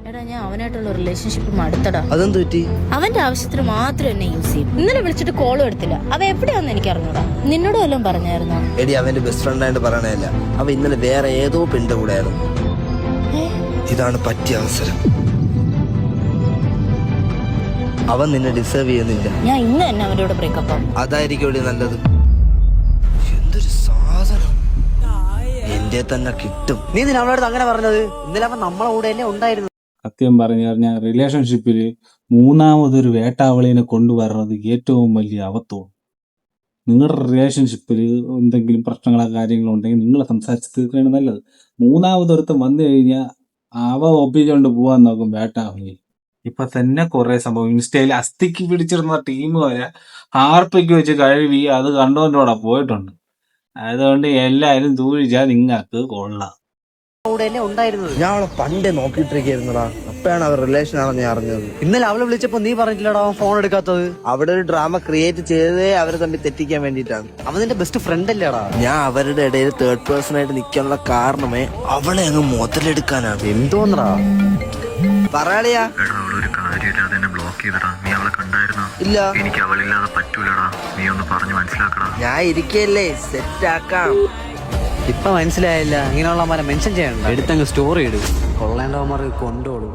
എടാ ഞാൻ അവനായിട്ടുള്ള റിലേഷൻഷിപ്പ് മടുത്തടാ. അതെന്ത് പറ്റി? അവന്റെ ആവശ്യത്തിന് മാത്രം എന്നെ യൂസ് ചെയ്യും. ഇന്നലെ വിളിച്ചിട്ട് കോളും എടുത്തില്ല. അവ എവിടെയാന്ന് എനിക്ക് അറിഞ്ഞൂടാ. നിന്നോട് വല്ലതും പറഞ്ഞായിരുന്നോ? എടി അവന്റെ ബെസ്റ്റ് ഫ്രണ്ട് ആയിട്ട് പറയണല്ല. അവ ഇന്നലെ വേറെ ഏതോ പെണ്ണിന്റെ കൂടെ ആയിരുന്നു. ഇതാണ് പറ്റിയ അവസരം. അവൻ നിന്നെ ഡിസേർവ് ചെയ്യുന്നില്ല. ഞാൻ ഇന്ന് തന്നെ അവന്റെ കൂടെ ബ്രേക്കപ്പ് ആവും. അതായിരിക്കും ഇവിടെ നല്ലത്. എന്തൊരു സാധനം എന്റെ തന്നെ കിട്ടും. നീ നിന്നെ അവളോട് അങ്ങനെ പറഞ്ഞത്? ഇന്നലെ അവൻ നമ്മളെ കൂടെ തന്നെ ഉണ്ടായിരുന്നു. സത്യം പറഞ്ഞു കഴിഞ്ഞാൽ റിലേഷൻഷിപ്പിൽ മൂന്നാമതൊരു വേട്ടാവളിനെ കൊണ്ടുവരുന്നത് ഏറ്റവും വലിയ അബദ്ധവും. നിങ്ങളുടെ റിലേഷൻഷിപ്പിൽ എന്തെങ്കിലും പ്രശ്നങ്ങളോ കാര്യങ്ങളോ ഉണ്ടെങ്കിൽ നിങ്ങൾ സംസാരിച്ച് തീർക്കുകയാണ് നല്ലത്. മൂന്നാമതൊരുത്തം വന്നു കഴിഞ്ഞാൽ അവ ഒപ്പിച്ചുകൊണ്ട് പോകാൻ നോക്കും വേട്ടാവളി. ഇപ്പൊ തന്നെ കുറെ സംഭവം ഇൻസ്റ്റയിൽ അസ്ഥിക്ക് പിടിച്ചിരുന്ന ടീം വരെ ഹാർപ്പിക്ക് വെച്ച് കഴുകി അത് കണ്ടുകൊണ്ടോടെ പോയിട്ടുണ്ട്. അതുകൊണ്ട് എല്ലാവരും സൂക്ഷിച്ചാൽ നിങ്ങൾക്ക് കൊള്ളാം. കൂടെ തന്നെ ഉണ്ടായിരുന്നത്. ഞാൻ അവളെ പണ്ടേ നോക്കിയിട്ടിരിക്കുന്നടാ. അപ്പോഴാണ് അവർ റിലേഷൻ ആണെന്ന് ഞാൻ അറിഞ്ഞത്. ഇന്നലെ അവളെ വിളിച്ചപ്പോ നീ പറഞ്ഞില്ലടാ അവൻ ഫോൺ എടുക്കാത്തത്. അവിടെ ഒരു ഡ്രാമ ക്രിയേറ്റ് ചെയ്തതേ അവരെ തമ്മിൽ തെറ്റിക്കാൻ വേണ്ടിയിട്ടാണ്. അവൻ നിന്റെ ബെസ്റ്റ് ഫ്രണ്ട് അല്ലേടാ? ഞാൻ അവരുടെ ഇടയിൽ തേർഡ് പേഴ്സൺ ആയിട്ട് നിൽക്കാനുള്ള കാരണമേ അവളെ അങ്ങ് മുതലെടുക്കാനാണ്. എന്തോന്നടാ പറയാളിയാ? അവളൊരു കാര്യമില്ലാതെ എന്നെ ബ്ലോക്ക് ചെയ്തടാ. നീ അവളെ കണ്ടായിരുന്നോ? ഇല്ല. എനിക്ക് അവളില്ലാതെ പറ്റൂലടാ. നീ ഒന്ന് പറഞ്ഞു മനസ്സിലാക്കടാ. ഞാൻ ഇരിക്കല്ലേ, സെറ്റ് ആക്കാം. ഇപ്പൊ മനസ്സിലായില്ല. ഇങ്ങനെയുള്ള മെൻഷൻ ചെയ്യണ്ട. എടുത്തങ്ങ് സ്റ്റോറി ഇടും. കൊള്ളേണ്ടവന്മാർക്ക് കൊണ്ടോളൂ.